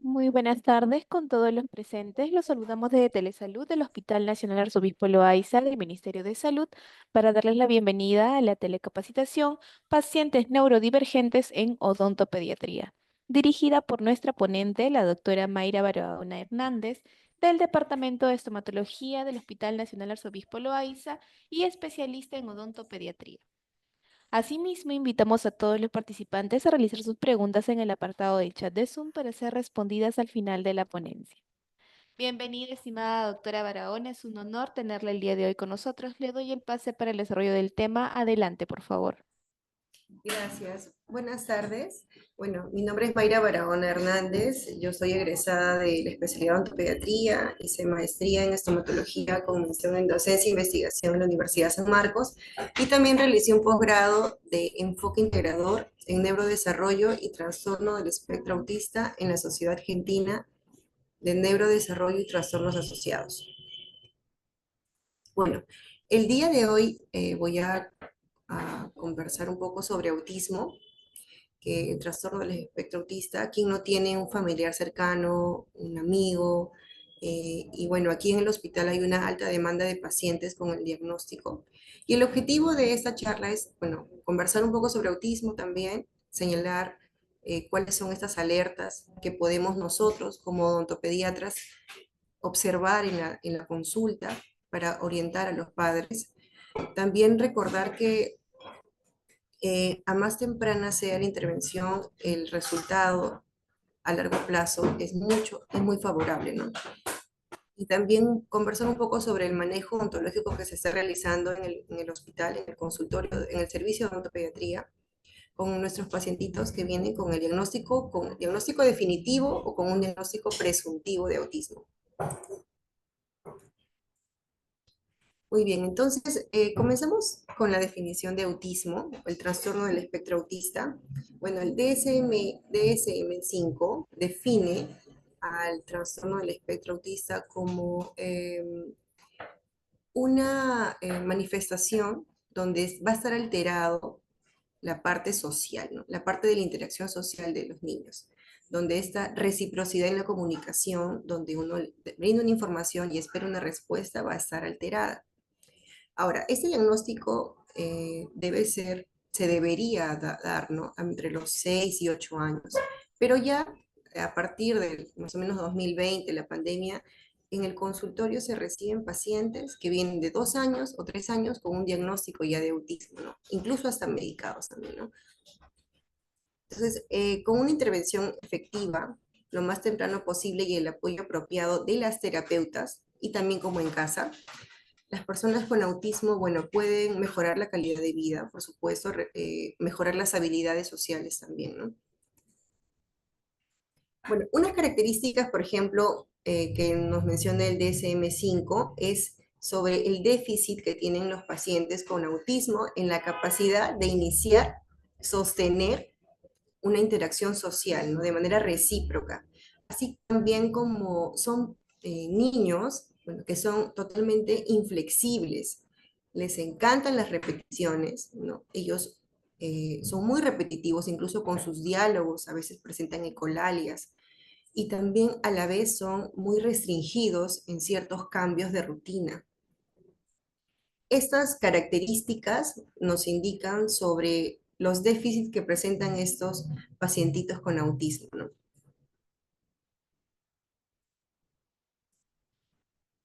Muy buenas tardes con todos los presentes. Los saludamos desde Telesalud del Hospital Nacional Arzobispo Loaiza del Ministerio de Salud para darles la bienvenida a la telecapacitación Pacientes Neurodivergentes en Odontopediatría, dirigida por nuestra ponente, la doctora Mayra Barahona Hernández, del Departamento de Estomatología del Hospital Nacional Arzobispo Loaiza y especialista en odontopediatría. Asimismo, invitamos a todos los participantes a realizar sus preguntas en el apartado del chat de Zoom para ser respondidas al final de la ponencia. Bienvenida, estimada doctora Barahona. Es un honor tenerla el día de hoy con nosotros. Le doy el pase para el desarrollo del tema. Adelante, por favor. Gracias. Buenas tardes. Bueno, mi nombre es Mayra Barahona Hernández. Yo soy egresada de la especialidad de odontopediatría, hice maestría en estomatología con mención en docencia e investigación en la Universidad San Marcos y también realicé un posgrado de enfoque integrador en neurodesarrollo y trastorno del espectro autista en la Sociedad Argentina de Neurodesarrollo y Trastornos Asociados. Bueno, el día de hoy voy a conversar un poco sobre autismo, que el trastorno del espectro autista, quien no tiene un familiar cercano, un amigo, y bueno, aquí en el hospital hay una alta demanda de pacientes con el diagnóstico. Y el objetivo de esta charla es, bueno, conversar un poco sobre autismo también, señalar cuáles son estas alertas que podemos nosotros como odontopediatras observar en la consulta para orientar a los padres. También recordar que a más temprana sea la intervención, el resultado a largo plazo es muy favorable, ¿no? Y también conversar un poco sobre el manejo ontológico que se está realizando en el hospital, en el consultorio, en el servicio de odontopediatría, con nuestros pacientitos que vienen con diagnóstico definitivo o con un diagnóstico presuntivo de autismo. Muy bien, entonces comenzamos con la definición de autismo, el trastorno del espectro autista. Bueno, el DSM-5 define al trastorno del espectro autista como una manifestación donde va a estar alterado la parte social, ¿no? La parte de la interacción social de los niños, donde esta reciprocidad en la comunicación, donde uno brinda una información y espera una respuesta, va a estar alterada. Ahora, este diagnóstico se debería dar, ¿no? Entre los 6 y 8 años, pero ya a partir de más o menos 2020, la pandemia, en el consultorio se reciben pacientes que vienen de 2 años o 3 años con un diagnóstico ya de autismo, ¿no? Incluso hasta medicados también, ¿no? Entonces, con una intervención efectiva, lo más temprano posible y el apoyo apropiado de las terapeutas y también como en casa, las personas con autismo, bueno, pueden mejorar la calidad de vida, por supuesto, mejorar las habilidades sociales también, ¿no? Bueno, unas características, por ejemplo, que nos menciona el DSM-5 es sobre el déficit que tienen los pacientes con autismo en la capacidad de iniciar, sostener una interacción social, ¿no? De manera recíproca. Así también como son niños, bueno, que son totalmente inflexibles, les encantan las repeticiones, ¿no? Ellos son muy repetitivos, incluso con sus diálogos, a veces presentan ecolalias, y también a la vez son muy restringidos en ciertos cambios de rutina. Estas características nos indican sobre los déficits que presentan estos pacientitos con autismo, ¿no?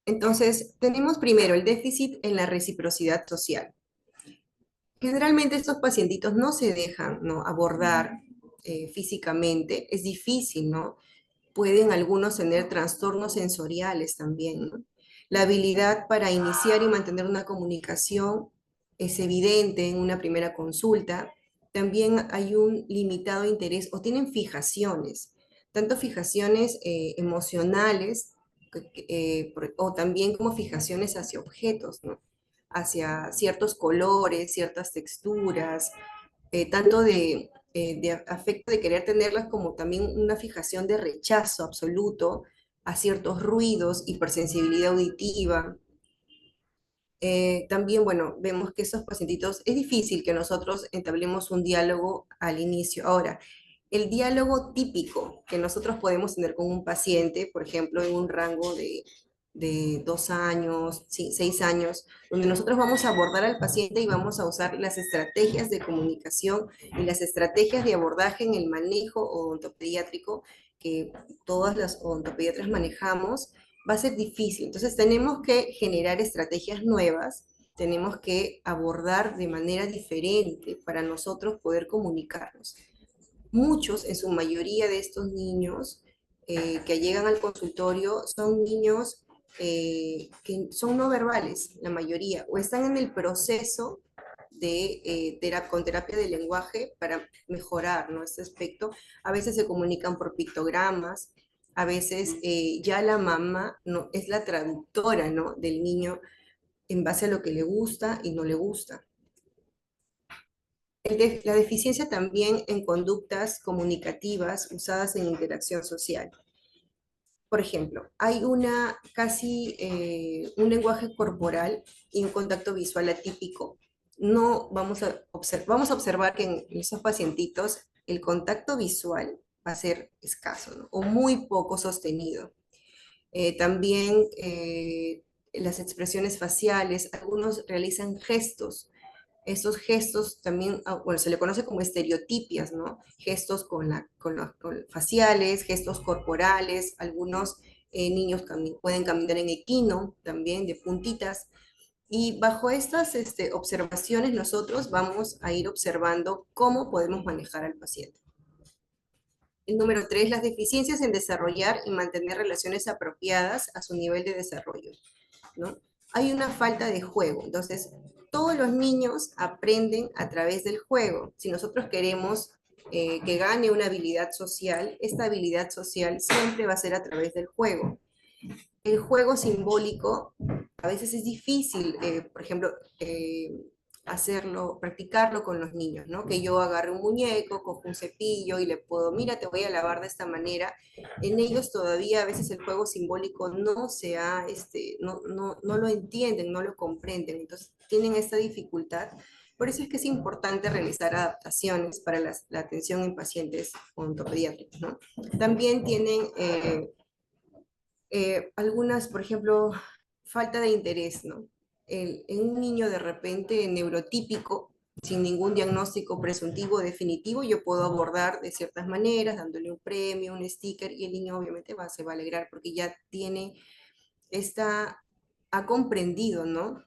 Entonces, tenemos primero el déficit en la reciprocidad social. Generalmente estos pacientitos no se dejan, ¿no?, abordar físicamente, es difícil, ¿no? Pueden algunos tener trastornos sensoriales también, ¿no? La habilidad para iniciar y mantener una comunicación es evidente en una primera consulta. También hay un limitado interés o tienen fijaciones, tanto fijaciones emocionales o también como fijaciones hacia objetos, ¿no? Hacia ciertos colores, ciertas texturas, tanto de afecto de querer tenerlas como también una fijación de rechazo absoluto a ciertos ruidos, hipersensibilidad auditiva. También, bueno, vemos que esos pacientitos, es difícil que nosotros entablemos un diálogo al inicio. Ahora, el diálogo típico que nosotros podemos tener con un paciente, por ejemplo, en un rango de 2 años, 6 años, donde nosotros vamos a abordar al paciente y vamos a usar las estrategias de comunicación y las estrategias de abordaje en el manejo odontopediátrico que todas las odontopediatras manejamos, va a ser difícil. Entonces tenemos que generar estrategias nuevas, tenemos que abordar de manera diferente para nosotros poder comunicarnos. Muchos, en su mayoría de estos niños que llegan al consultorio, son niños que son no verbales, la mayoría, o están en el proceso con terapia de lenguaje para mejorar, ¿no?, este aspecto. A veces se comunican por pictogramas, a veces ya la mamá no, es la traductora, ¿no?, del niño en base a lo que le gusta y no le gusta. La deficiencia también en conductas comunicativas usadas en interacción social. Por ejemplo, hay un lenguaje corporal y un contacto visual atípico. No vamos a observar que en esos pacientitos el contacto visual va a ser escaso, ¿no?, o muy poco sostenido. También las expresiones faciales, algunos realizan gestos. Estos gestos también, bueno, se le conoce como estereotipias, ¿no? Gestos con faciales, gestos corporales, algunos niños pueden caminar en equino, también de puntitas. Y bajo estas observaciones nosotros vamos a ir observando cómo podemos manejar al paciente. El número 3, las deficiencias en desarrollar y mantener relaciones apropiadas a su nivel de desarrollo, ¿no? Hay una falta de juego. Entonces, todos los niños aprenden a través del juego. Si nosotros queremos que gane una habilidad social, esta habilidad social siempre va a ser a través del juego. El juego simbólico a veces es difícil, por ejemplo, practicarlo con los niños, ¿no? Que yo agarre un muñeco, cojo un cepillo y le puedo, mira, te voy a lavar de esta manera. En ellos todavía a veces el juego simbólico no lo entienden, no lo comprenden, entonces tienen esta dificultad. Por eso es que es importante realizar adaptaciones para la atención en pacientes odontopediátricos, ¿no? También tienen algunas, por ejemplo, falta de interés, ¿no? En un niño de repente neurotípico, sin ningún diagnóstico presuntivo definitivo, yo puedo abordar de ciertas maneras, dándole un premio, un sticker, y el niño obviamente se va a alegrar porque ya ha comprendido, ¿no?,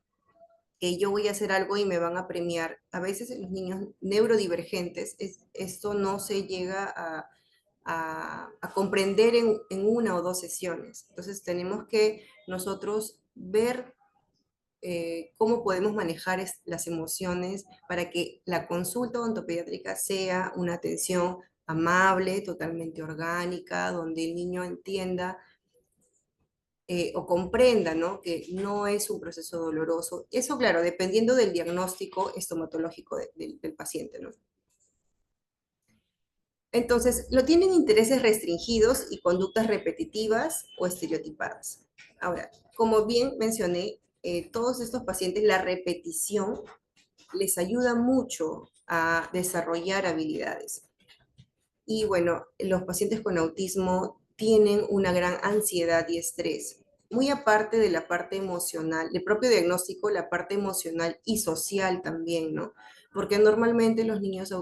que yo voy a hacer algo y me van a premiar. A veces en los niños neurodivergentes esto no se llega a comprender en una o dos sesiones. Entonces tenemos que nosotros ver cómo podemos manejar las emociones para que la consulta odontopediátrica sea una atención amable, totalmente orgánica, donde el niño entienda o comprenda, ¿no?, que no es un proceso doloroso. Eso, claro, dependiendo del diagnóstico estomatológico del paciente, ¿no? Entonces, lo tienen intereses restringidos y conductas repetitivas o estereotipadas. Ahora, como bien mencioné, todos estos pacientes, la repetición les ayuda mucho a desarrollar habilidades. Y bueno, los pacientes con autismo tienen una gran ansiedad y estrés, muy aparte de la parte emocional, del propio diagnóstico, la parte emocional y social también, ¿no? Porque normalmente los niños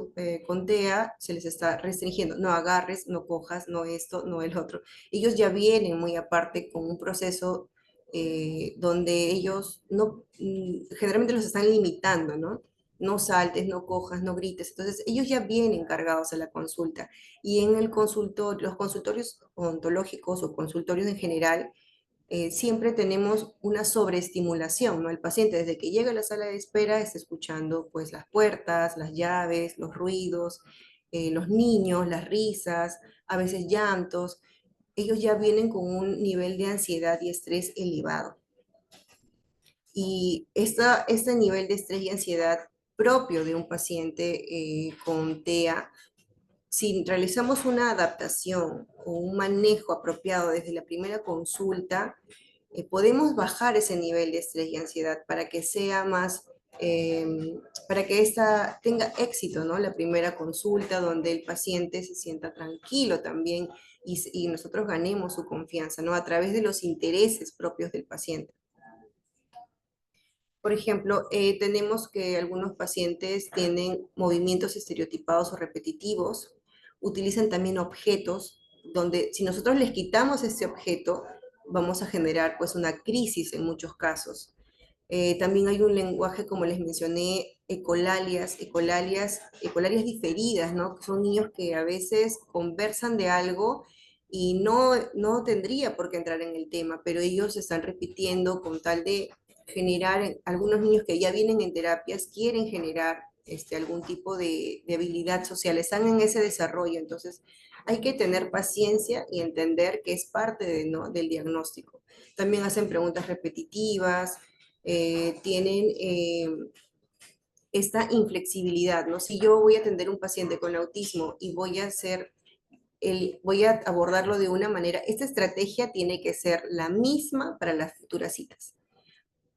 con TEA se les está restringiendo, no agarres, no cojas, no esto, no el otro. Ellos ya vienen muy aparte con un proceso donde ellos generalmente los están limitando, ¿no? No saltes, no cojas, no grites. Entonces, ellos ya vienen cargados a la consulta. Y en el consultorio, los consultorios odontológicos o consultorios en general, siempre tenemos una sobreestimulación, ¿no? El paciente desde que llega a la sala de espera está escuchando pues las puertas, las llaves, los ruidos, los niños, las risas, a veces llantos. Ellos ya vienen con un nivel de ansiedad y estrés elevado. Y este nivel de estrés y ansiedad propio de un paciente con TEA, si realizamos una adaptación o un manejo apropiado desde la primera consulta, podemos bajar ese nivel de estrés y ansiedad para que sea más para que esta tenga éxito, ¿no? La primera consulta donde el paciente se sienta tranquilo también y nosotros ganemos su confianza, ¿no? A través de los intereses propios del paciente. Por ejemplo, tenemos que algunos pacientes tienen movimientos estereotipados o repetitivos, utilizan también objetos donde si nosotros les quitamos ese objeto, vamos a generar pues una crisis en muchos casos. También hay un lenguaje, como les mencioné, ecolalias diferidas, ¿no? Que son niños que a veces conversan de algo y no tendría por qué entrar en el tema, pero ellos están repitiendo con tal de generar, algunos niños que ya vienen en terapias quieren generar algún tipo de habilidad social, están en ese desarrollo, entonces hay que tener paciencia y entender que es parte ¿no? del diagnóstico. También hacen preguntas repetitivas, tienen esta inflexibilidad, ¿no? Si yo voy a atender un paciente con autismo y voy a abordarlo de una manera, esta estrategia tiene que ser la misma para las futuras citas,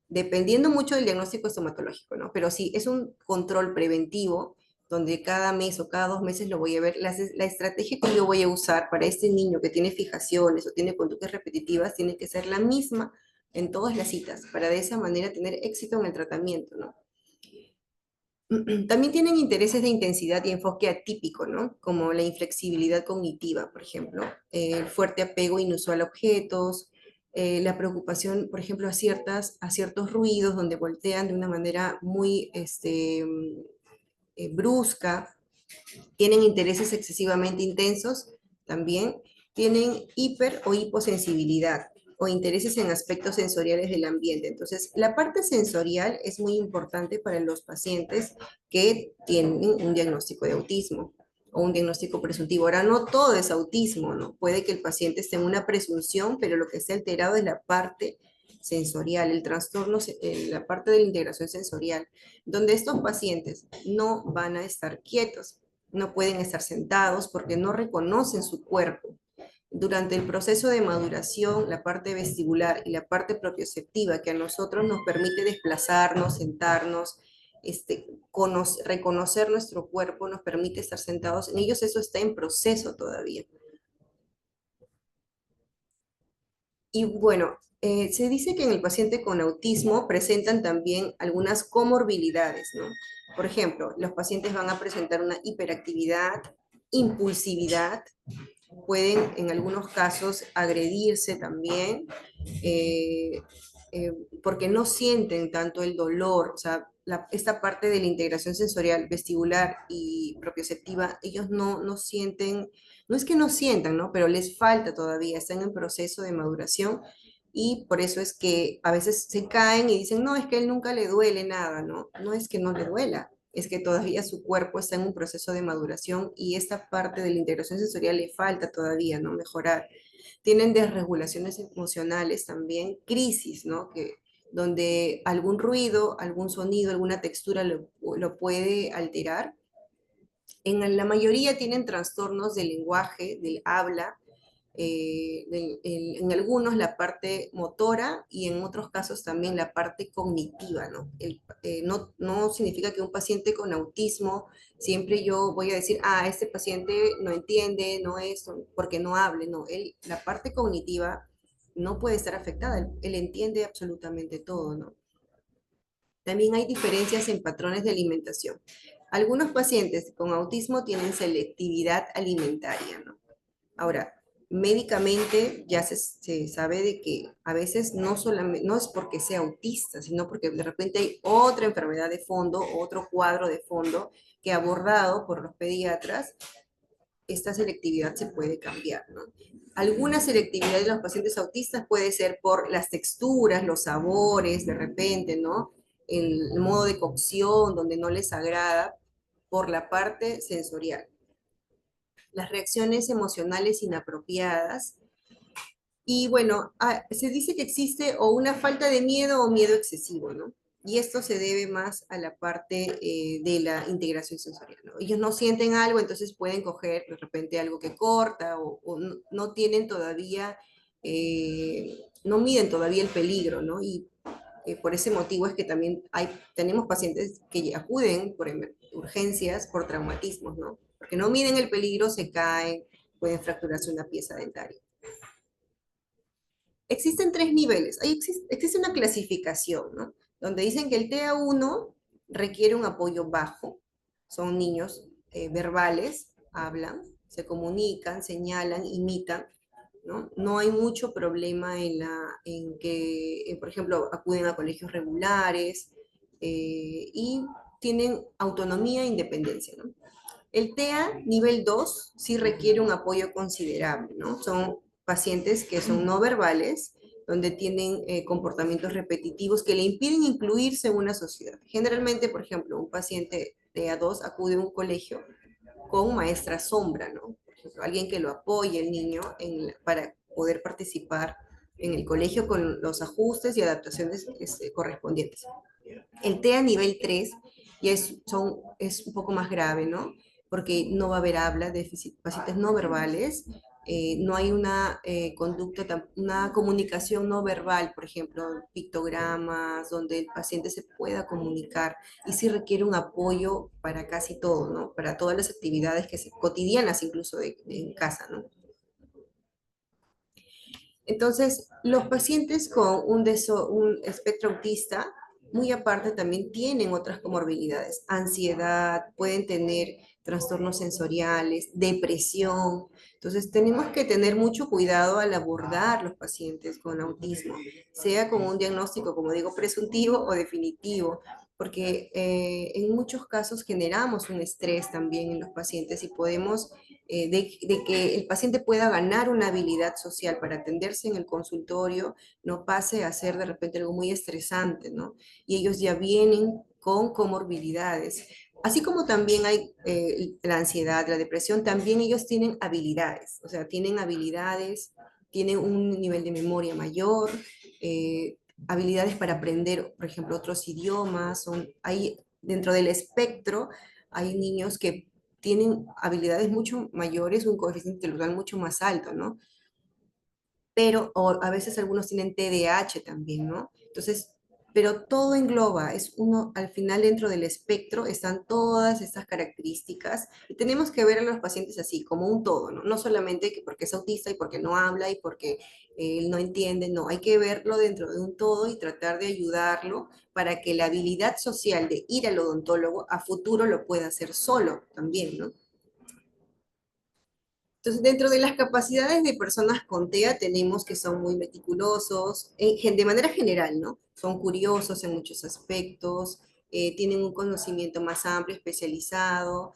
dependiendo mucho del diagnóstico estomatológico, ¿no? Pero sí, es un control preventivo donde cada mes o cada 2 meses lo voy a ver. La estrategia que yo voy a usar para este niño que tiene fijaciones o tiene conductas repetitivas tiene que ser la misma en todas las citas, para de esa manera tener éxito en el tratamiento, ¿no? También tienen intereses de intensidad y enfoque atípico, ¿no? Como la inflexibilidad cognitiva, por ejemplo, el fuerte apego inusual a objetos, la preocupación, por ejemplo, a ciertos ruidos donde voltean de una manera muy brusca, tienen intereses excesivamente intensos también, tienen hiper o hiposensibilidad o intereses en aspectos sensoriales del ambiente. Entonces, la parte sensorial es muy importante para los pacientes que tienen un diagnóstico de autismo o un diagnóstico presuntivo. Ahora, no todo es autismo, ¿no? Puede que el paciente esté en una presunción, pero lo que esté alterado es la parte sensorial, el trastorno, la parte de la integración sensorial, donde estos pacientes no van a estar quietos, no pueden estar sentados porque no reconocen su cuerpo. Durante el proceso de maduración, la parte vestibular y la parte propioceptiva que a nosotros nos permite desplazarnos, sentarnos, reconocer nuestro cuerpo, nos permite estar sentados, en ellos eso está en proceso todavía. Y bueno, se dice que en el paciente con autismo presentan también algunas comorbilidades, ¿no? Por ejemplo, los pacientes van a presentar una hiperactividad, impulsividad, pueden en algunos casos agredirse también, eh, porque no sienten tanto el dolor, o sea, esta parte de la integración sensorial, vestibular y propioceptiva, ellos no sienten, no es que no sientan, ¿no? Pero les falta todavía, están en proceso de maduración y por eso es que a veces se caen y dicen, no, es que a él nunca le duele nada, ¿no? No es que no le duela, es que todavía su cuerpo está en un proceso de maduración y esta parte de la integración sensorial le falta todavía, ¿no? Mejorar. Tienen desregulaciones emocionales también, crisis, ¿no? Donde algún ruido, algún sonido, alguna textura lo puede alterar. En la mayoría tienen trastornos del lenguaje, del habla, en algunos la parte motora y en otros casos también la parte cognitiva, ¿no? No significa que un paciente con autismo, siempre yo voy a decir, este paciente no entiende, no es, porque no hable, no, la parte cognitiva no puede estar afectada, él entiende absolutamente todo, ¿no? También hay diferencias en patrones de alimentación. Algunos pacientes con autismo tienen selectividad alimentaria, ¿no? Ahora, médicamente ya se sabe de que a veces no solamente, no es porque sea autista, sino porque de repente hay otra enfermedad de fondo, otro cuadro de fondo que abordado por los pediatras, esta selectividad se puede cambiar, ¿no? Alguna selectividad de los pacientes autistas puede ser por las texturas, los sabores, de repente, ¿no? El modo de cocción donde no les agrada por la parte sensorial. Las reacciones emocionales inapropiadas. Y bueno, se dice que existe o una falta de miedo o miedo excesivo, ¿no? Y esto se debe más a la parte de la integración sensorial, ¿no? Ellos no sienten algo, entonces pueden coger de repente algo que corta o no tienen todavía, no miden todavía el peligro, ¿no? Y Por ese motivo es que también tenemos pacientes que acuden por urgencias por traumatismos, ¿no? Porque no miden el peligro, se caen, pueden fracturarse una pieza dentaria. Existen tres niveles. Existe una clasificación, ¿no? Donde dicen que el TA1 requiere un apoyo bajo. Son niños verbales, hablan, se comunican, señalan, imitan, ¿no? No hay mucho problema en que, por ejemplo, acuden a colegios regulares y tienen autonomía e independencia, ¿no? El TEA nivel 2 sí requiere un apoyo considerable, ¿no? Son pacientes que son no verbales, donde tienen comportamientos repetitivos que le impiden incluirse en una sociedad. Generalmente, por ejemplo, un paciente TEA 2 acude a un colegio con maestra sombra, ¿no? Por ejemplo, alguien que lo apoye el niño para poder participar en el colegio con los ajustes y adaptaciones correspondientes. El TEA nivel 3 ya es un poco más grave, ¿no? Porque no va a haber habla, déficit, pacientes no verbales, no hay una conducta, una comunicación no verbal, por ejemplo, pictogramas, donde el paciente se pueda comunicar y sí requiere un apoyo para casi todo, ¿no? Para todas las actividades cotidianas, incluso en casa, ¿no? Entonces, los pacientes con un espectro autista, muy aparte, también tienen otras comorbilidades, ansiedad, pueden tener trastornos sensoriales, depresión. Entonces, tenemos que tener mucho cuidado al abordar los pacientes con autismo, sea con un diagnóstico, como digo, presuntivo o definitivo, porque en muchos casos generamos un estrés también en los pacientes y podemos de que el paciente pueda ganar una habilidad social para atenderse en el consultorio, no pase a ser de repente algo muy estresante, ¿no? Y ellos ya vienen con comorbilidades. Así como también hay la ansiedad, la depresión, también ellos tienen habilidades, o sea, tienen habilidades, tienen un nivel de memoria mayor, habilidades para aprender, por ejemplo, otros idiomas, hay dentro del espectro, hay niños que tienen habilidades mucho mayores, un coeficiente intelectual mucho más alto, ¿no? Pero a veces algunos tienen TDAH también, ¿no? Entonces, pero todo engloba, es uno, al final dentro del espectro están todas estas características y tenemos que ver a los pacientes así, como un todo, ¿no? No solamente que porque es autista y porque no habla y porque él no entiende, no, hay que verlo dentro de un todo y tratar de ayudarlo para que la habilidad social de ir al odontólogo a futuro lo pueda hacer solo también, ¿no? Entonces, dentro de las capacidades de personas con TEA tenemos que son muy meticulosos, de manera general, ¿no? Son curiosos en muchos aspectos, tienen un conocimiento más amplio, especializado.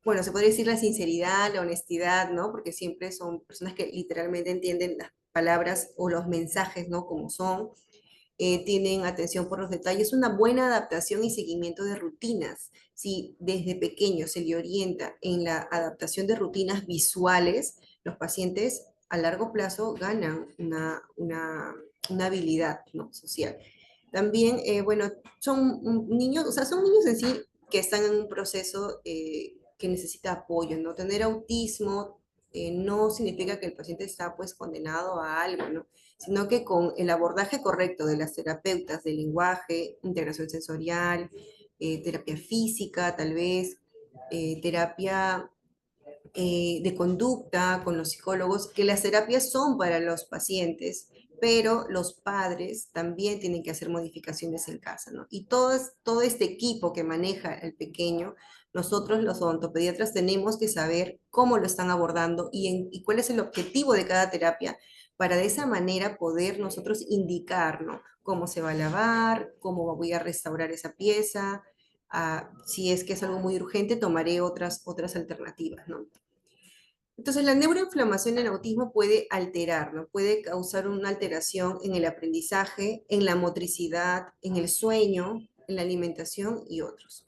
Bueno, se podría decir la sinceridad, la honestidad, ¿no? Porque siempre son personas que literalmente entienden las palabras o los mensajes, ¿no? Como son, tienen atención por los detalles, una buena adaptación y seguimiento de rutinas. Si desde pequeño se le orienta en la adaptación de rutinas visuales, los pacientes a largo plazo ganan una habilidad, ¿no? social. También, bueno, son niños, o sea, son niños en sí que están en un proceso que necesita apoyo, ¿no? Tener autismo no significa que el paciente está pues condenado a algo, ¿no? Sino que con el abordaje correcto de las terapeutas de lenguaje, integración sensorial, terapia física tal vez, terapia de conducta con los psicólogos, que las terapias son para los pacientes, pero los padres también tienen que hacer modificaciones en casa, ¿no? Y todo este equipo que maneja el pequeño, nosotros los odontopediatras tenemos que saber cómo lo están abordando y cuál es el objetivo de cada terapia para de esa manera poder nosotros indicar, ¿no? Cómo se va a lavar, cómo voy a restaurar esa pieza, si es que es algo muy urgente, tomaré otras alternativas, ¿no? Entonces, la neuroinflamación en autismo puede alterar, ¿no? Puede causar una alteración en el aprendizaje, en la motricidad, en el sueño, en la alimentación y otros.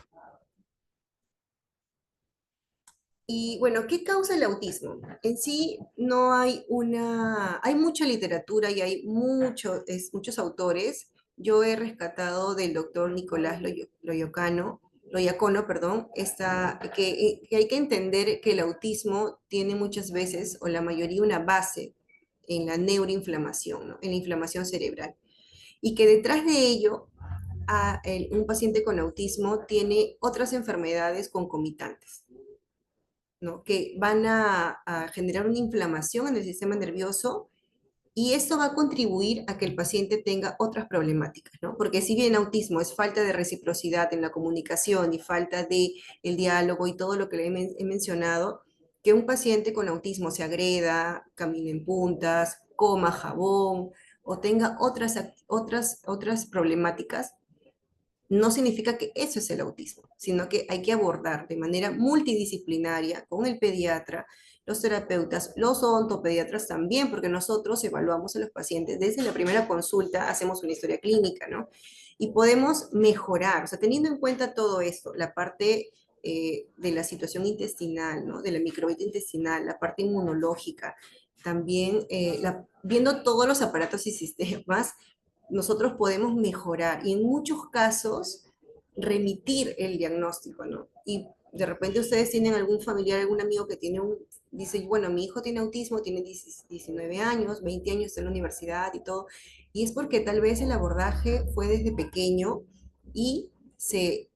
Y bueno, ¿qué causa el autismo? En sí no hay mucha literatura y hay muchos autores. Yo he rescatado del doctor Nicolás Loyacono, perdón, que hay que entender que el autismo tiene muchas veces, o la mayoría, una base en la neuroinflamación, ¿no? En la inflamación cerebral. y que detrás de ello un paciente con autismo tiene otras enfermedades concomitantes, ¿no? Que van a generar una inflamación en el sistema nervioso y esto va a contribuir a que el paciente tenga otras problemáticas, ¿no? Porque si bien autismo es falta de reciprocidad en la comunicación y falta de el diálogo y todo lo que he mencionado, que un paciente con autismo se agreda, camine en puntas, coma jabón o tenga otras problemáticas, no significa que eso es el autismo, sino que hay que abordar de manera multidisciplinaria con el pediatra, los terapeutas, los odontopediatras también, porque nosotros evaluamos a los pacientes desde la primera consulta, hacemos una historia clínica, ¿no? Y podemos mejorar, o sea, teniendo en cuenta todo esto, la parte de la situación intestinal, ¿no? De la microbiota intestinal, la parte inmunológica, también viendo todos los aparatos y sistemas, nosotros podemos mejorar y en muchos casos remitir el diagnóstico, ¿no? Y de repente ustedes tienen algún familiar, algún amigo que dice, bueno, mi hijo tiene autismo, tiene 19 años, 20 años, está en la universidad y todo, y es porque tal vez el abordaje fue desde pequeño y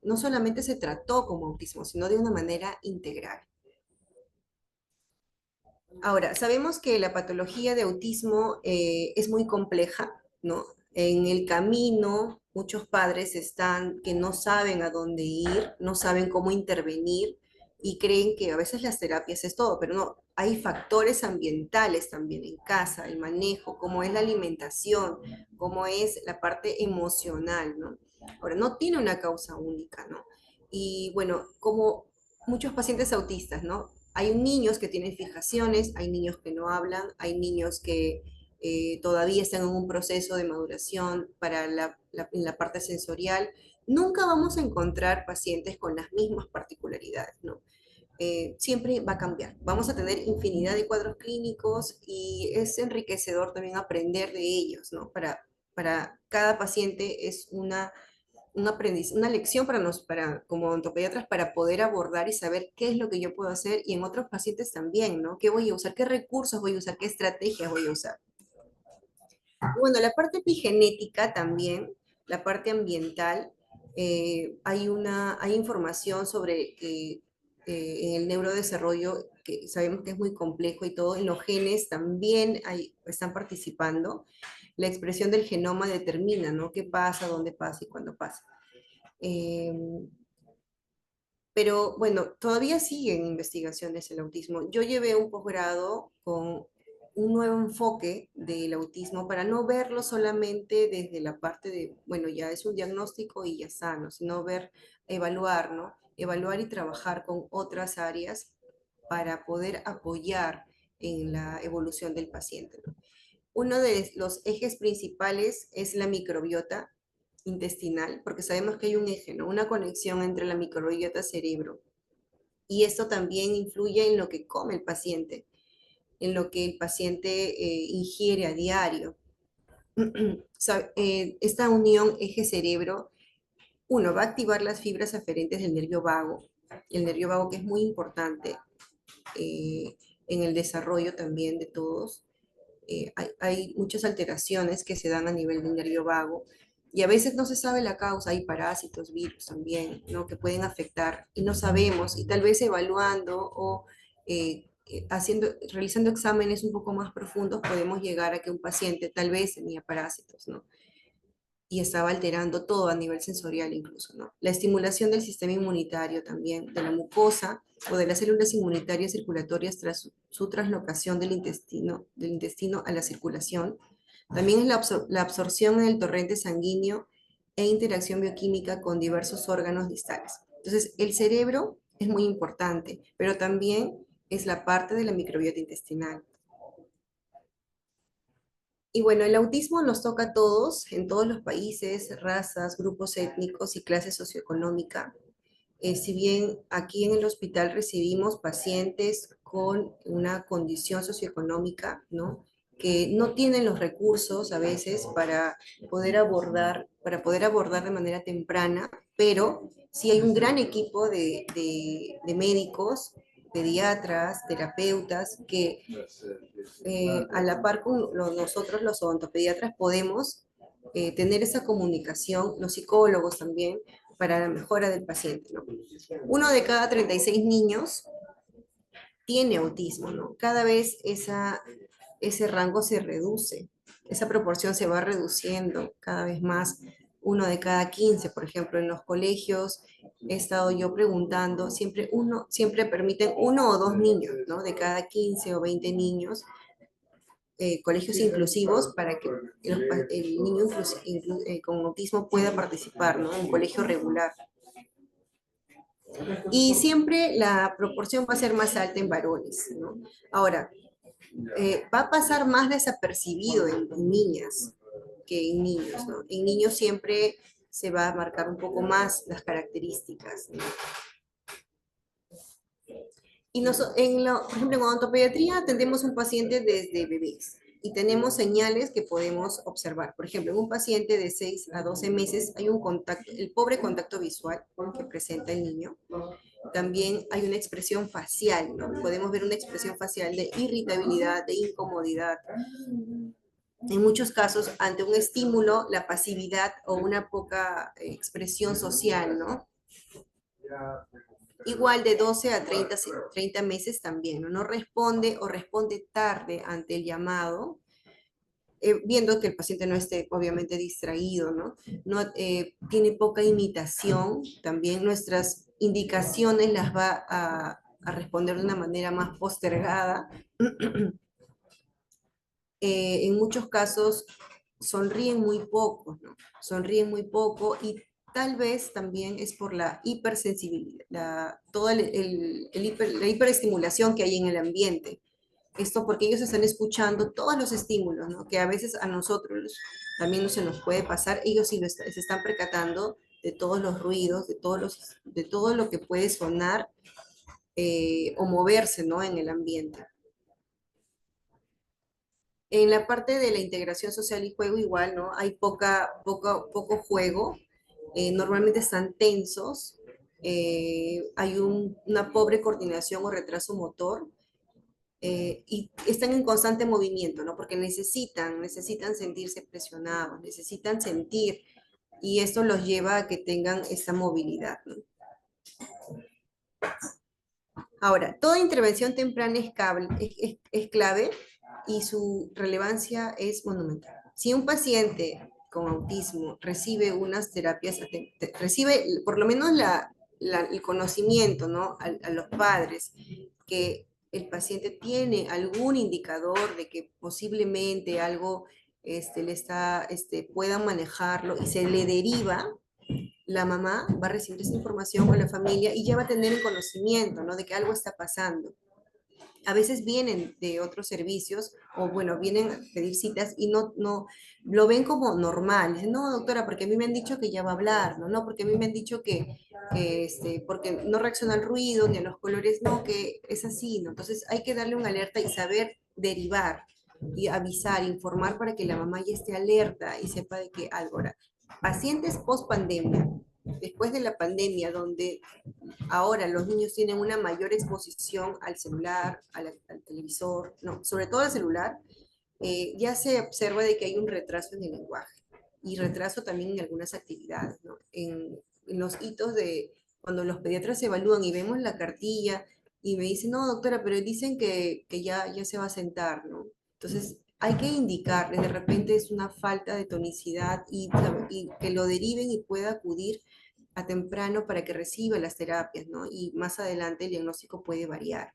no solamente se trató como autismo, sino de una manera integral. Ahora, sabemos que la patología de autismo es muy compleja, ¿no? En el camino, muchos padres están que no saben a dónde ir, no saben cómo intervenir y creen que a veces las terapias es todo, pero no, hay factores ambientales también en casa, el manejo, cómo es la alimentación, cómo es la parte emocional, ¿no? Ahora, no tiene una causa única, ¿no? Y bueno, como muchos pacientes autistas, ¿no? Hay niños que tienen fijaciones, hay niños que no hablan, hay niños que todavía están en un proceso de maduración para en la parte sensorial. Nunca vamos a encontrar pacientes con las mismas particularidades, ¿no? Siempre va a cambiar. Vamos a tener infinidad de cuadros clínicos y es enriquecedor también aprender de ellos, ¿no? Para cada paciente es una lección como odontopediatras para poder abordar y saber qué es lo que yo puedo hacer y en otros pacientes también, ¿no? ¿Qué voy a usar? ¿Qué recursos voy a usar? ¿Qué estrategias voy a usar? Bueno, la parte epigenética también, la parte ambiental, hay información sobre que en el neurodesarrollo, que sabemos que es muy complejo y todo, en los genes también están participando. La expresión del genoma determina, ¿no? ¿Qué pasa, dónde pasa y cuándo pasa? Eh, pero bueno, todavía siguen investigaciones el autismo. Yo llevé un posgrado con un nuevo enfoque del autismo para no verlo solamente desde la parte de, bueno, ya es un diagnóstico y ya está, ¿no? Sino evaluar, ¿no? Evaluar y trabajar con otras áreas para poder apoyar en la evolución del paciente, ¿no? Uno de los ejes principales es la microbiota intestinal, porque sabemos que hay un eje, ¿no? Una conexión entre la microbiota cerebro. Y esto también influye en lo que come el paciente, en lo que el paciente ingiere a diario. Esta unión eje-cerebro, uno, va a activar las fibras aferentes del nervio vago, el nervio vago que es muy importante en el desarrollo también de todos. Hay muchas alteraciones que se dan a nivel del nervio vago y a veces no se sabe la causa, hay parásitos, virus también, ¿no? Que pueden afectar y no sabemos y tal vez evaluando o realizando exámenes un poco más profundos podemos llegar a que un paciente tal vez tenía parásitos, ¿no? Y estaba alterando todo a nivel sensorial incluso, ¿no? La estimulación del sistema inmunitario también, de la mucosa o de las células inmunitarias circulatorias tras su traslocación del intestino a la circulación. También es la absorción en el torrente sanguíneo e interacción bioquímica con diversos órganos distales. Entonces, el cerebro es muy importante, pero también es la parte de la microbiota intestinal. Y bueno, el autismo nos toca a todos, en todos los países, razas, grupos étnicos y clase socioeconómica. Si bien aquí en el hospital recibimos pacientes con una condición socioeconómica, ¿no? Que no tienen los recursos a veces para poder abordar de manera temprana, pero sí hay un gran equipo de médicos, pediatras, terapeutas, que a la par con nosotros los odontopediatras podemos tener esa comunicación, los psicólogos también, para la mejora del paciente, ¿no? Uno de cada 36 niños tiene autismo, ¿no? Cada vez ese rango se reduce, esa proporción se va reduciendo cada vez más. Uno de cada 15, por ejemplo, en los colegios he estado yo preguntando, siempre permiten uno o dos niños, ¿no? De cada 15 o 20 niños, colegios inclusivos para que el niño con autismo pueda participar, ¿no? En un colegio regular. Y siempre la proporción va a ser más alta en varones, ¿no? Ahora, va a pasar más desapercibido en niñas que en niños, ¿no? En niños siempre se va a marcar un poco más las características, ¿no? Y por ejemplo, en odontopediatría atendemos un paciente desde bebés y tenemos señales que podemos observar. Por ejemplo, en un paciente de 6 a 12 meses hay un contacto, el pobre contacto visual que presenta el niño. También hay una expresión facial, ¿no? Podemos ver una expresión facial de irritabilidad, de incomodidad. En muchos casos, ante un estímulo, la pasividad o una poca expresión social, ¿no? Igual de 12 a 30 meses también, ¿no? No responde o responde tarde ante el llamado, viendo que el paciente no esté obviamente distraído, ¿no? Tiene poca imitación, también nuestras indicaciones las va a responder de una manera más postergada. En muchos casos sonríen muy poco, ¿no? Sonríen muy poco y tal vez también es por la hipersensibilidad, toda la hiperestimulación que hay en el ambiente. Esto porque ellos están escuchando todos los estímulos, ¿no? Que a veces a nosotros también no se nos puede pasar, ellos sí se están percatando de todos los ruidos, de todo lo que puede sonar o moverse, ¿no? En el ambiente. En la parte de la integración social y juego igual, ¿no? Hay poco juego, normalmente están tensos, hay una pobre coordinación o retraso motor, y están en constante movimiento, ¿no? Porque necesitan sentirse presionados, necesitan sentir, y esto los lleva a que tengan esta movilidad, ¿no? Ahora, toda intervención temprana es clave y su relevancia es monumental. Si un paciente con autismo recibe unas terapias, recibe por lo menos el conocimiento, ¿no? A los padres que el paciente tiene algún indicador de que posiblemente algo puedan manejarlo y se le deriva, la mamá va a recibir esa información o la familia y ya va a tener el conocimiento, ¿no? De que algo está pasando. A veces vienen de otros servicios o bueno, vienen a pedir citas y no lo ven como normal. Dicen, no, doctora, porque a mí me han dicho que ya va a hablar, ¿no? No, porque a mí me han dicho porque no reacciona al ruido ni a los colores, no, que es así, ¿no? Entonces hay que darle una alerta y saber derivar y avisar, informar para que la mamá ya esté alerta y sepa de que algo. Ahora, pacientes post pandemia, después de la pandemia, donde ahora los niños tienen una mayor exposición al celular, al televisor, no, sobre todo al celular, ya se observa de que hay un retraso en el lenguaje y retraso también en algunas actividades, ¿no? En los hitos de cuando los pediatras evalúan y vemos la cartilla y me dicen, no, doctora, pero dicen que ya se va a sentar, ¿no? Entonces, hay que indicarles, de repente es una falta de tonicidad y que lo deriven y pueda acudir a temprano para que reciba las terapias, ¿no? Y más adelante el diagnóstico puede variar.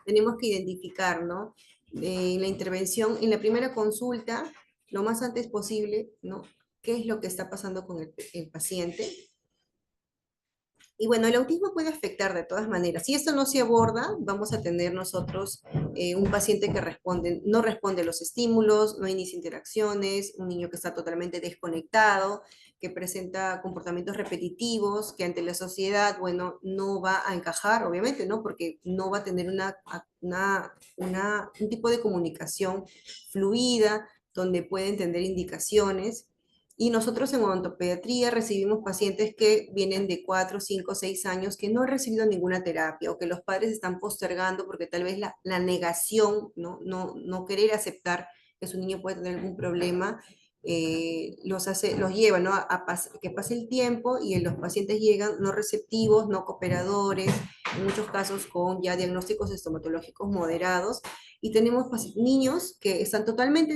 Tenemos que identificar, ¿no? En la intervención, en la primera consulta, lo más antes posible, ¿no? ¿Qué es lo que está pasando con el paciente? Y bueno, el autismo puede afectar de todas maneras. Si esto no se aborda, vamos a tener nosotros un paciente que no responde a los estímulos, no inicia interacciones, un niño que está totalmente desconectado, que presenta comportamientos repetitivos, que ante la sociedad, bueno, no va a encajar, obviamente, ¿no? Porque no va a tener un tipo de comunicación fluida, donde puede entender indicaciones. Y nosotros en odontopediatría recibimos pacientes que vienen de 4, 5, 6 años que no han recibido ninguna terapia o que los padres están postergando porque tal vez la negación, no querer aceptar que su niño puede tener algún problema, los lleva, ¿no? Que pase el tiempo y los pacientes llegan no receptivos, no cooperadores, en muchos casos con ya diagnósticos estomatológicos moderados, y tenemos niños que están totalmente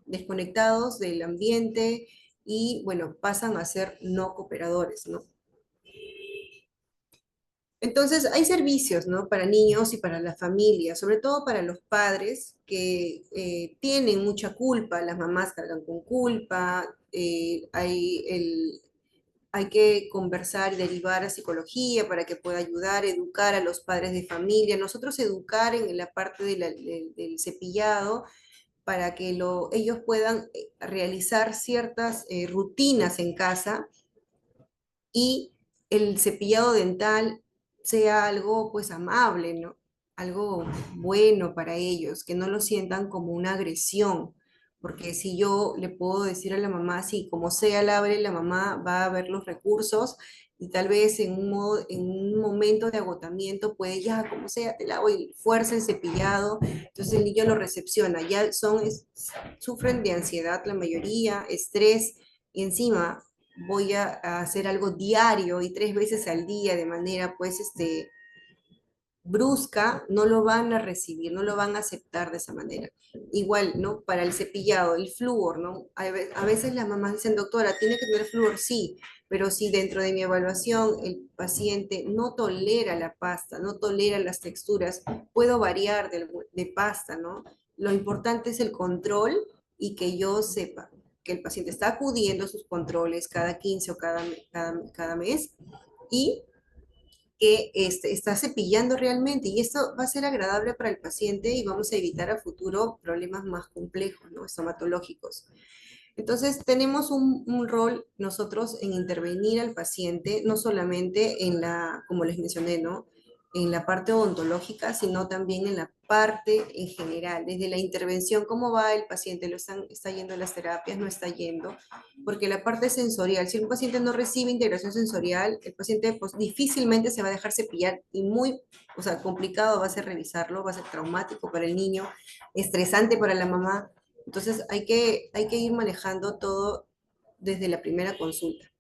desconectados del ambiente y, bueno, pasan a ser no cooperadores, ¿no? Entonces, hay servicios, ¿no? Para niños y para la familia, sobre todo para los padres que tienen mucha culpa, las mamás cargan con culpa, hay que conversar y derivar a psicología para que pueda ayudar, educar a los padres de familia, nosotros educar en la parte del cepillado para que ellos puedan realizar ciertas rutinas en casa y el cepillado dental sea algo pues amable, ¿no? Algo bueno para ellos, que no lo sientan como una agresión, porque si yo le puedo decir a la mamá, sí, como sea lave, la mamá va a ver los recursos y tal vez en un momento de agotamiento puede, ya, como sea, te lavo y fuerza el cepillado, entonces el niño lo recepciona, ya sufren de ansiedad la mayoría, estrés, y encima voy a hacer algo diario y 3 veces al día de manera pues brusca, no lo van a recibir, no lo van a aceptar de esa manera. Igual, ¿no? Para el cepillado, el flúor, ¿no? A veces las mamás dicen, doctora, ¿tiene que tener flúor? Sí, pero si dentro de mi evaluación el paciente no tolera la pasta, no tolera las texturas, puedo variar de pasta, ¿no? Lo importante es el control y que yo sepa que el paciente está acudiendo a sus controles cada 15 o cada mes y que está cepillando realmente y esto va a ser agradable para el paciente y vamos a evitar a futuro problemas más complejos, ¿no? Estomatológicos. Entonces, tenemos un rol nosotros en intervenir al paciente, no solamente en como les mencioné, ¿no? En la parte odontológica, sino también en la parte en general, desde la intervención, cómo va el paciente, está yendo a las terapias, no está yendo, porque la parte sensorial, si un paciente no recibe integración sensorial, el paciente pues, difícilmente se va a dejar cepillar y o sea, complicado va a ser revisarlo, va a ser traumático para el niño, estresante para la mamá. Entonces hay que ir manejando todo desde la primera consulta.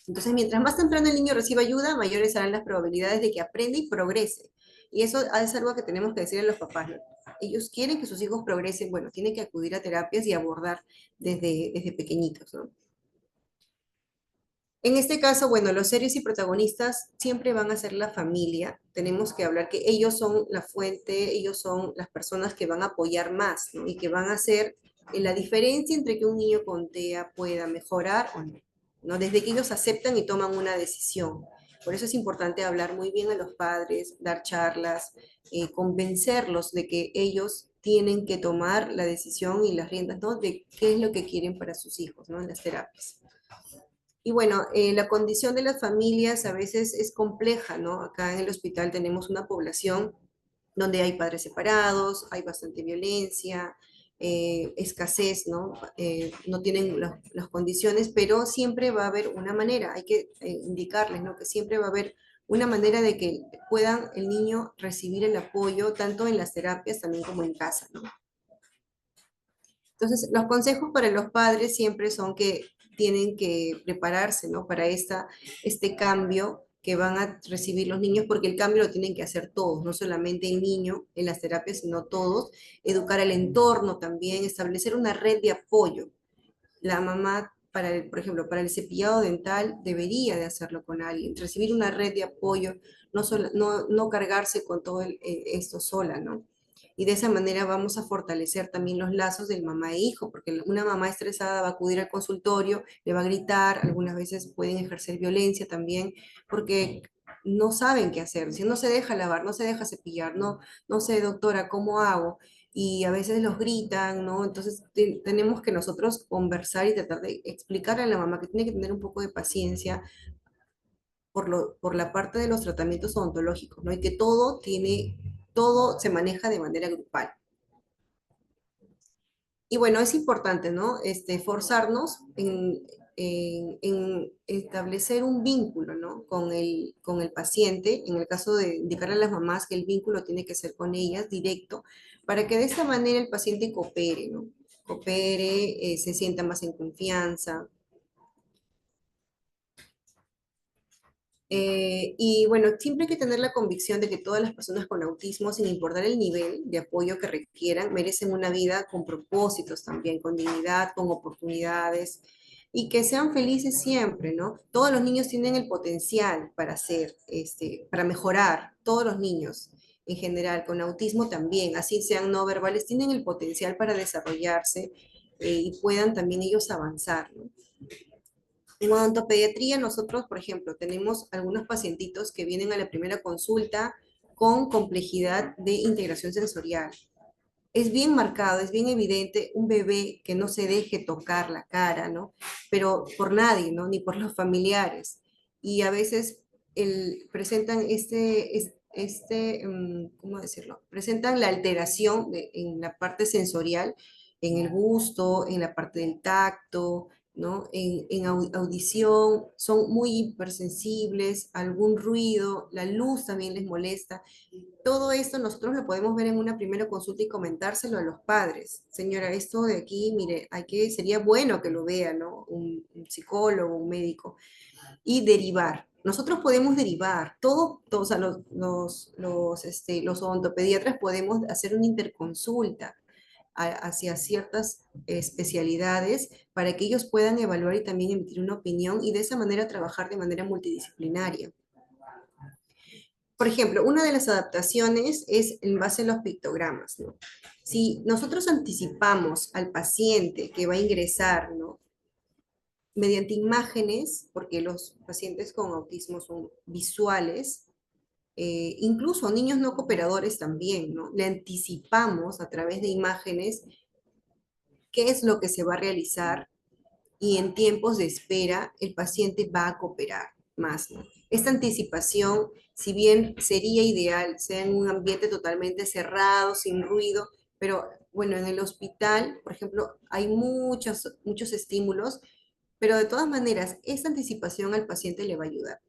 Entonces, mientras más temprano el niño reciba ayuda, mayores serán las probabilidades de que aprenda y progrese. Y eso es algo que tenemos que decirle a los papás, ¿no? Ellos quieren que sus hijos progresen, bueno, tienen que acudir a terapias y abordar desde pequeñitos, ¿no? En este caso, bueno, los serios y protagonistas siempre van a ser la familia. Tenemos que hablar que ellos son la fuente, ellos son las personas que van a apoyar más, ¿no? Y que van a hacer la diferencia entre que un niño con TEA pueda mejorar o no, ¿no? Desde que ellos aceptan y toman una decisión. Por eso es importante hablar muy bien a los padres, dar charlas, convencerlos de que ellos tienen que tomar la decisión y las riendas, ¿no? De qué es lo que quieren para sus hijos, ¿no? En las terapias. Y bueno, la condición de las familias a veces es compleja, ¿no? Acá en el hospital tenemos una población donde hay padres separados, hay bastante violencia, escasez, ¿no? No tienen las condiciones, pero siempre va a haber una manera, hay que indicarles, ¿no? Que siempre va a haber una manera de que puedan el niño recibir el apoyo tanto en las terapias también como en casa, ¿no? Entonces, los consejos para los padres siempre son que tienen que prepararse, ¿no? Para este cambio que van a recibir los niños, porque el cambio lo tienen que hacer todos, no solamente el niño en las terapias, sino todos. Educar al entorno también, establecer una red de apoyo. La mamá, por ejemplo, para el cepillado dental, debería de hacerlo con alguien, recibir una red de apoyo, no cargarse con todo esto sola, ¿no? Y de esa manera vamos a fortalecer también los lazos del mamá e hijo, porque una mamá estresada va a acudir al consultorio, le va a gritar, algunas veces pueden ejercer violencia también, porque no saben qué hacer, si no se deja lavar, no se deja cepillar, no sé, doctora, ¿cómo hago? Y a veces los gritan, ¿no? Entonces tenemos que nosotros conversar y tratar de explicar a la mamá que tiene que tener un poco de paciencia por la parte de los tratamientos odontológicos, ¿no? Y que todo se maneja de manera grupal. Y bueno, es importante, ¿no? Forzarnos en establecer un vínculo, ¿no? Con el paciente, en el caso de indicar a las mamás que el vínculo tiene que ser con ellas directo, para que de esta manera el paciente coopere, ¿no? coopere, se sienta más en confianza. Y bueno, siempre hay que tener la convicción de que todas las personas con autismo, sin importar el nivel de apoyo que requieran, merecen una vida con propósitos también, con dignidad, con oportunidades y que sean felices siempre, ¿no? Todos los niños tienen el potencial para ser, para mejorar, todos los niños en general, con autismo también, así sean no verbales, tienen el potencial para desarrollarse y puedan también ellos avanzar, ¿no? En odontopediatría nosotros, por ejemplo, tenemos algunos pacientitos que vienen a la primera consulta con complejidad de integración sensorial. Es bien marcado, es bien evidente un bebé que no se deje tocar la cara, ¿no? Pero por nadie, ¿no? Ni por los familiares. Y a veces presentan ¿cómo decirlo? Presentan la alteración en la parte sensorial, en el gusto, en la parte del tacto, ¿no? En audición, son muy hipersensibles, algún ruido, la luz también les molesta. Todo esto nosotros lo podemos ver en una primera consulta y comentárselo a los padres. Señora, esto de aquí, mire, sería bueno que lo vea, ¿no? Un psicólogo, un médico, y derivar. Nosotros podemos derivar, o sea, los odontopediatras podemos hacer una interconsulta hacia ciertas especialidades para que ellos puedan evaluar y también emitir una opinión y de esa manera trabajar de manera multidisciplinaria. Por ejemplo, una de las adaptaciones es en base a los pictogramas, ¿no? Si nosotros anticipamos al paciente que va a ingresar, ¿no? Mediante imágenes, porque los pacientes con autismo son visuales, incluso niños no cooperadores también, ¿no? Le anticipamos a través de imágenes qué es lo que se va a realizar y en tiempos de espera el paciente va a cooperar más, ¿no? Esta anticipación, si bien sería ideal, sea en un ambiente totalmente cerrado, sin ruido, pero bueno, en el hospital, por ejemplo, hay muchos estímulos, pero de todas maneras, esta anticipación al paciente le va a ayudar.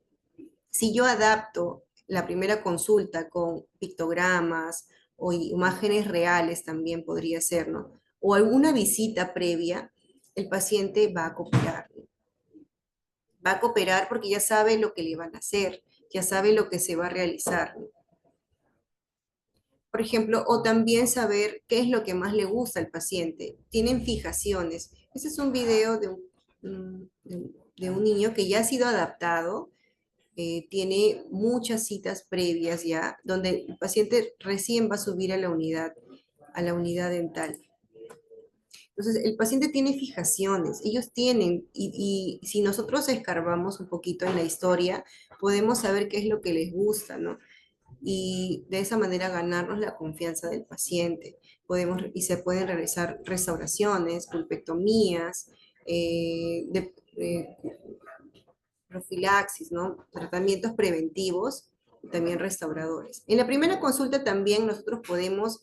Si yo adapto la primera consulta con pictogramas o imágenes reales también podría ser, ¿no? O alguna visita previa, el paciente va a cooperar. Va a cooperar porque ya sabe lo que le van a hacer, ya sabe lo que se va a realizar. Por ejemplo, o también saber qué es lo que más le gusta al paciente. Tienen fijaciones. Este es un video de un niño que ya ha sido adaptado, tiene muchas citas previas ya, donde el paciente recién va a subir a la unidad dental. Entonces, el paciente tiene fijaciones, ellos tienen, y si nosotros escarbamos un poquito en la historia, podemos saber qué es lo que les gusta, ¿no? Y de esa manera ganarnos la confianza del paciente. Y se pueden realizar restauraciones, pulpectomías, profilaxis, ¿no? Tratamientos preventivos y también restauradores. En la primera consulta también nosotros podemos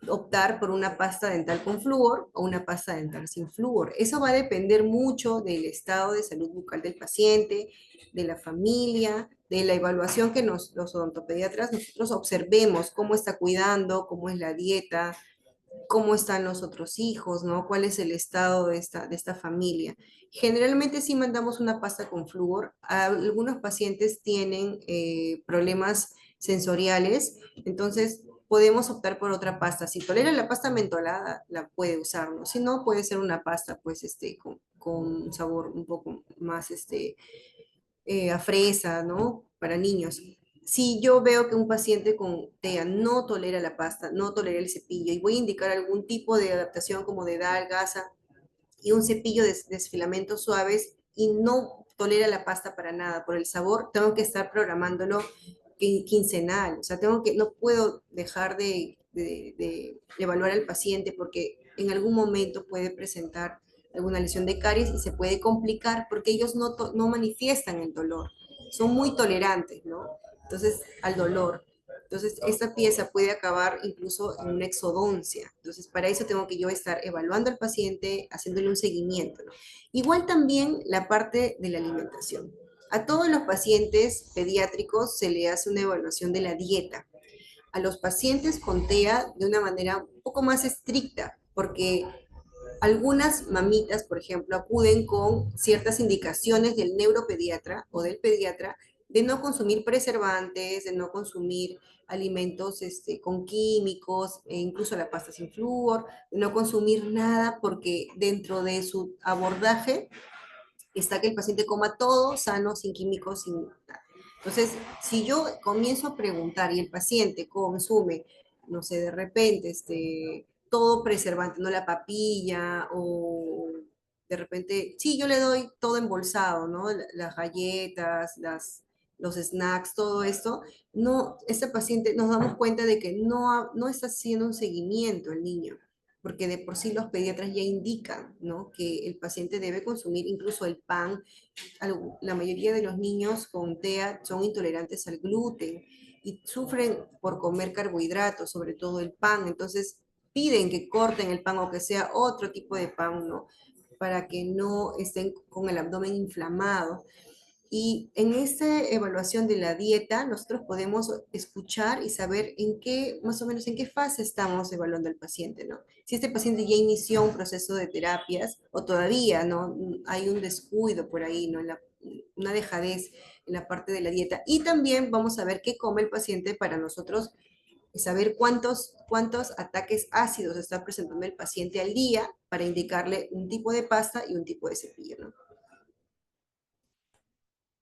optar por una pasta dental con flúor o una pasta dental sin flúor. Eso va a depender mucho del estado de salud bucal del paciente, de la familia, de la evaluación que los odontopediatras nosotros observemos cómo está cuidando, cómo es la dieta, cómo están los otros hijos, ¿no? ¿Cuál es el estado de esta familia? Generalmente sí mandamos una pasta con flúor. Algunos pacientes tienen problemas sensoriales, entonces podemos optar por otra pasta. Si tolera la pasta mentolada, la puede usar, ¿no? Si no, puede ser una pasta, pues, con un sabor un poco más, a fresa, ¿no? Para niños. Si yo veo que un paciente con TEA no tolera la pasta, no tolera el cepillo, y voy a indicar algún tipo de adaptación como de DAL, gasa y un cepillo de filamentos suaves y no tolera la pasta para nada por el sabor, tengo que estar programándolo quincenal. O sea, no puedo dejar de evaluar al paciente porque en algún momento puede presentar alguna lesión de caries y se puede complicar porque ellos no manifiestan el dolor, son muy tolerantes, ¿no? Entonces, al dolor. Entonces, esta pieza puede acabar incluso en una exodoncia. Entonces, para eso tengo que yo estar evaluando al paciente, haciéndole un seguimiento, ¿no? Igual también la parte de la alimentación. A todos los pacientes pediátricos se le hace una evaluación de la dieta. A los pacientes con TEA de una manera un poco más estricta, porque Algunas mamitas, por ejemplo, acuden con ciertas indicaciones del neuropediatra o del pediatra de no consumir preservantes, de no consumir alimentos con químicos, e incluso la pasta sin flúor, de no consumir nada porque dentro de su abordaje está que el paciente coma todo sano, sin químicos, sin nada. Entonces, si yo comienzo a preguntar y el paciente consume, no sé, de repente, todo preservante, no la papilla, o de repente, sí, yo le doy todo embolsado, ¿no? Las galletas, los snacks, todo esto, no, este paciente nos damos cuenta de que no está haciendo un seguimiento el niño porque de por sí los pediatras ya indican, ¿no? Que el paciente debe consumir incluso el pan. La mayoría de los niños con TEA son intolerantes al gluten y sufren por comer carbohidratos, sobre todo el pan. Entonces piden que corten el pan o que sea otro tipo de pan, ¿no? Para que no estén con el abdomen inflamado. Y en esta evaluación de la dieta, nosotros podemos escuchar y saber en qué, más o menos en qué fase estamos evaluando al paciente, ¿no? Si este paciente ya inició un proceso de terapias o todavía, ¿no? Hay un descuido por ahí, ¿no? Una dejadez en la parte de la dieta. Y también vamos a ver qué come el paciente para nosotros saber cuántos ataques ácidos está presentando el paciente al día para indicarle un tipo de pasta y un tipo de cepillo, ¿no?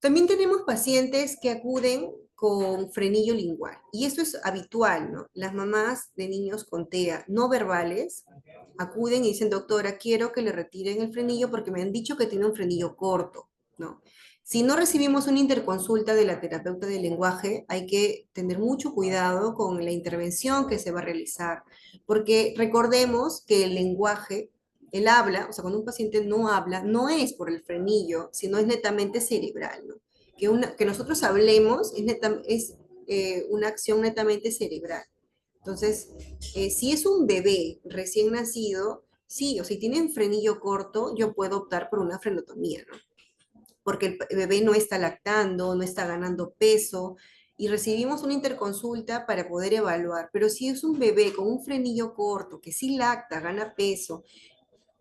También tenemos pacientes que acuden con frenillo lingual y esto es habitual, ¿no? Las mamás de niños con TEA no verbales acuden y dicen, doctora, quiero que le retiren el frenillo porque me han dicho que tiene un frenillo corto, ¿no? Si no recibimos una interconsulta de la terapeuta del lenguaje, hay que tener mucho cuidado con la intervención que se va a realizar, porque recordemos que el lenguaje, el habla, o sea, cuando un paciente no habla, no es por el frenillo, sino es netamente cerebral, ¿no? Que nosotros hablemos es una acción netamente cerebral. Entonces, si es un bebé recién nacido, sí, o si tienen frenillo corto, yo puedo optar por una frenotomía, ¿no? Porque el bebé no está lactando, no está ganando peso, y recibimos una interconsulta para poder evaluar. Pero si es un bebé con un frenillo corto, que sí lacta, gana peso,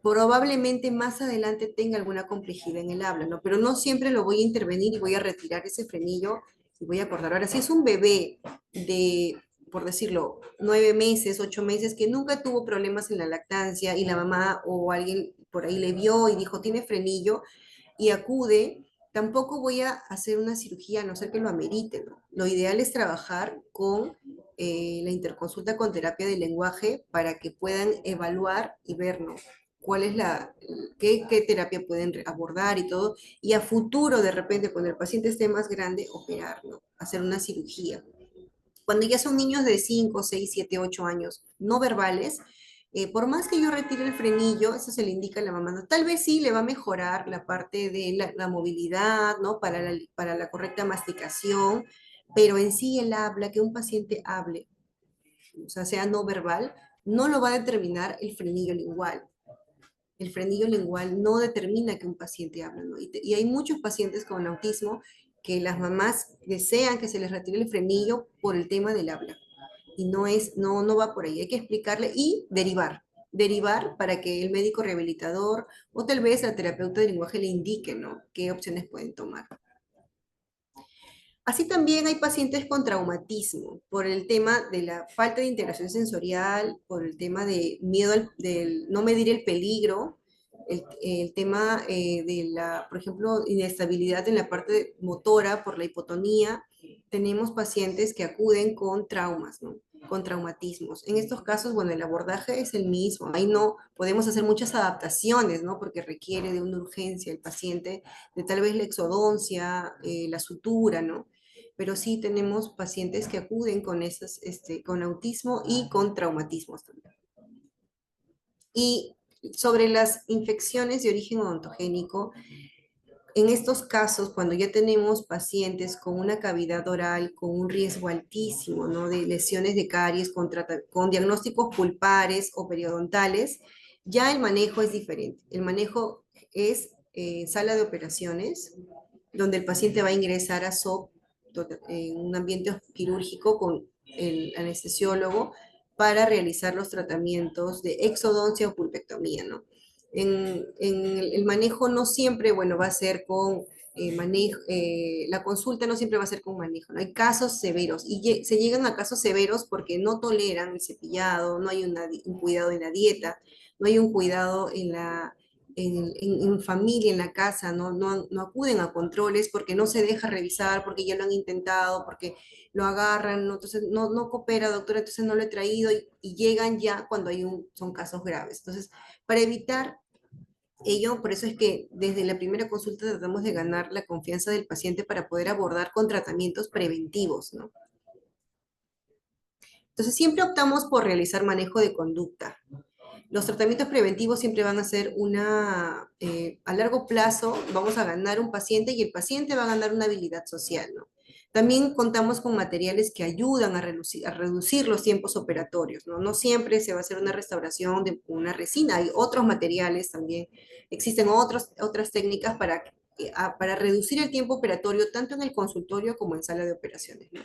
probablemente más adelante tenga alguna complejidad en el habla, ¿no? Pero no siempre lo voy a intervenir y voy a retirar ese frenillo y voy a acordar. Ahora, si es un bebé de, por decirlo, 9 meses, 8 meses, que nunca tuvo problemas en la lactancia y la mamá o alguien por ahí le vio y dijo, tiene frenillo y acude, tampoco voy a hacer una cirugía a no ser que lo amerite, ¿no? Lo ideal es trabajar con la interconsulta con terapia de lenguaje para que puedan evaluar y ver, ¿no? Cuál es qué terapia pueden abordar y todo, y a futuro, de repente, cuando el paciente esté más grande, operar, ¿no? Hacer una cirugía. Cuando ya son niños de 5 6 7 8 años no verbales, por más que yo retire el frenillo, eso se le indica a la mamá, ¿no? Tal vez sí le va a mejorar la parte de la movilidad, ¿no? Para la correcta masticación, pero en sí el habla, que un paciente hable, o sea no verbal, no lo va a determinar el frenillo lingual. El frenillo lingual no determina que un paciente hable, ¿no? Y hay muchos pacientes con autismo que las mamás desean que se les retire el frenillo por el tema del habla. Y no va por ahí. Hay que explicarle y derivar para que el médico rehabilitador o tal vez la terapeuta de lenguaje le indique, ¿no? Qué opciones pueden tomar. Así también hay pacientes con traumatismo por el tema de la falta de integración sensorial, por el tema de miedo del no medir el peligro, el tema de por ejemplo, inestabilidad en la parte motora por la hipotonía. Tenemos pacientes que acuden con traumas, ¿no? Con traumatismos. En estos casos, bueno, el abordaje es el mismo. Ahí no podemos hacer muchas adaptaciones, ¿no? Porque requiere de una urgencia el paciente, de tal vez la exodoncia, la sutura, ¿no? Pero sí tenemos pacientes que acuden con autismo y con traumatismos también. Y sobre las infecciones de origen odontogénico, en estos casos, cuando ya tenemos pacientes con una cavidad oral con un riesgo altísimo, ¿no? De lesiones de caries con diagnósticos pulpares o periodontales, ya el manejo es diferente. El manejo es sala de operaciones, donde el paciente va a ingresar a SOP en un ambiente quirúrgico con el anestesiólogo para realizar los tratamientos de exodoncia o pulpectomía, ¿no? El manejo no siempre, bueno, va a ser con manejo, la consulta no siempre va a ser con manejo, ¿no? Hay casos severos y se llegan a casos severos porque no toleran el cepillado, no hay un cuidado en la dieta, no hay un cuidado en familia, en la casa, no acuden a controles porque no se deja revisar, porque ya lo han intentado, porque lo agarran, ¿no? Entonces no coopera, doctora, entonces no lo he traído y llegan ya cuando son casos graves. Entonces, para evitar ello, por eso es que desde la primera consulta tratamos de ganar la confianza del paciente para poder abordar con tratamientos preventivos, ¿no? Entonces, siempre optamos por realizar manejo de conducta. Los tratamientos preventivos siempre van a ser a largo plazo, vamos a ganar un paciente y el paciente va a ganar una habilidad social, ¿no? También contamos con materiales que ayudan a reducir los tiempos operatorios, ¿no? No siempre se va a hacer una restauración de una resina, hay otros materiales también, existen otras técnicas para reducir el tiempo operatorio tanto en el consultorio como en sala de operaciones, ¿no?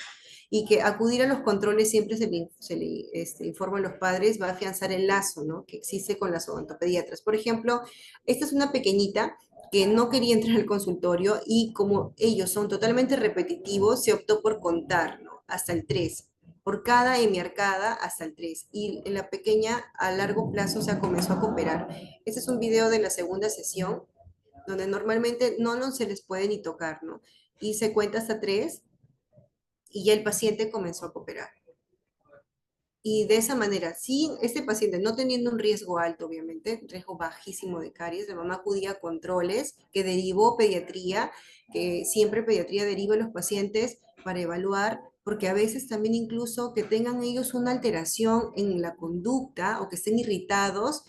Y que acudir a los controles siempre se le informa a los padres, va a afianzar el lazo, ¿no? Que existe con las odontopediatras. Por ejemplo, esta es una pequeñita que no quería entrar al consultorio y como ellos son totalmente repetitivos, se optó por contar, ¿no? Hasta el 3 por cada hemiarcada hasta el 3. Y en la pequeña a largo plazo se comenzó a cooperar. Este es un video de la segunda sesión, donde normalmente no se les puede ni tocar, ¿no? Y se cuenta hasta 3 y ya el paciente comenzó a cooperar. Y de esa manera, si este paciente no teniendo un riesgo alto, obviamente, un riesgo bajísimo de caries, la mamá acudía a controles que derivó pediatría, que siempre pediatría deriva a los pacientes para evaluar, porque a veces también incluso que tengan ellos una alteración en la conducta o que estén irritados,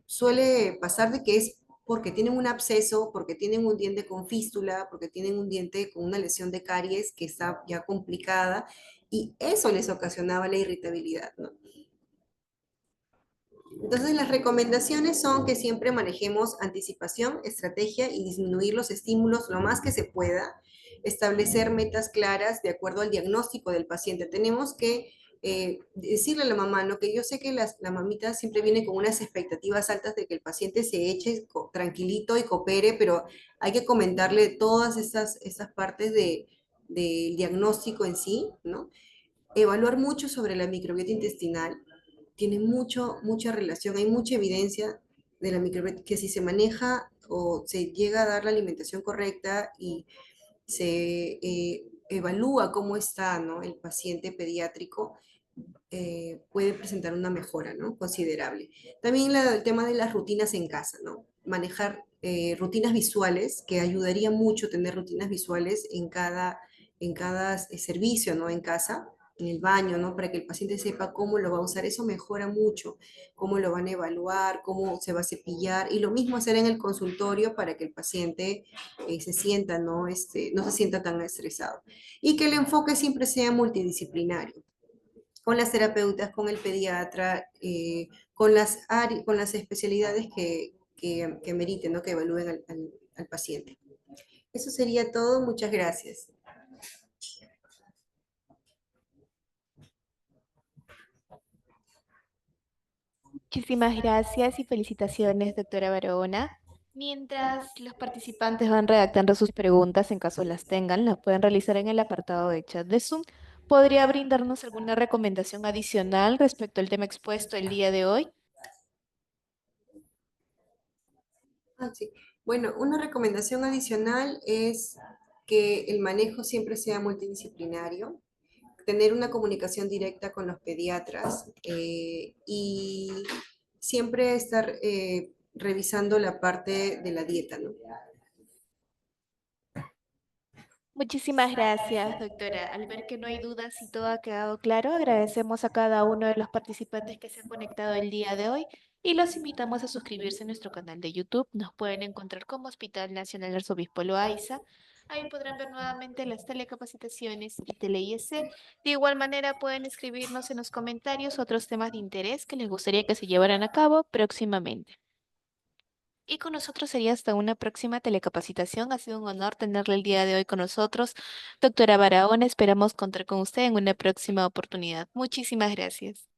suele pasar de que es porque tienen un absceso, porque tienen un diente con fístula, porque tienen un diente con una lesión de caries que está ya complicada, y eso les ocasionaba la irritabilidad, ¿no? Entonces, las recomendaciones son que siempre manejemos anticipación, estrategia y disminuir los estímulos lo más que se pueda, establecer metas claras de acuerdo al diagnóstico del paciente. Tenemos que decirle a la mamá, ¿no? Que yo sé que la mamita siempre viene con unas expectativas altas de que el paciente se eche tranquilito y coopere, pero hay que comentarle todas esas partes del diagnóstico en sí, ¿no? Evaluar mucho sobre la microbiota intestinal, tiene mucha relación, hay mucha evidencia de la microbiota, que si se maneja o se llega a dar la alimentación correcta y se evalúa cómo está, ¿no? El paciente pediátrico, puede presentar una mejora, ¿no? Considerable. También el tema de las rutinas en casa, ¿no? Manejar rutinas visuales, que ayudaría mucho tener rutinas visuales en cada servicio, ¿no? En casa, en el baño, ¿no? Para que el paciente sepa cómo lo va a usar. Eso mejora mucho, cómo lo van a evaluar, cómo se va a cepillar. Y lo mismo hacer en el consultorio para que el paciente se sienta, ¿no? No se sienta tan estresado. Y que el enfoque siempre sea multidisciplinario con las terapeutas, con el pediatra, con las especialidades que meriten, ¿no? Que evalúen al paciente. Eso sería todo. Muchas gracias. Muchísimas gracias y felicitaciones, doctora Barahona. Mientras los participantes van redactando sus preguntas, en caso las tengan, las pueden realizar en el apartado de chat de Zoom. ¿Podría brindarnos alguna recomendación adicional respecto al tema expuesto el día de hoy? Ah, sí. Bueno, una recomendación adicional es que el manejo siempre sea multidisciplinario, tener una comunicación directa con los pediatras y siempre estar revisando la parte de la dieta, ¿no? Muchísimas gracias, doctora. Al ver que no hay dudas y todo ha quedado claro, agradecemos a cada uno de los participantes que se han conectado el día de hoy y los invitamos a suscribirse a nuestro canal de YouTube. Nos pueden encontrar como Hospital Nacional Arzobispo Loaiza. Ahí podrán ver nuevamente las telecapacitaciones y tele-IEC. De igual manera, pueden escribirnos en los comentarios otros temas de interés que les gustaría que se llevaran a cabo próximamente. Y con nosotros sería hasta una próxima telecapacitación. Ha sido un honor tenerle el día de hoy con nosotros. Doctora Barahona, esperamos contar con usted en una próxima oportunidad. Muchísimas gracias.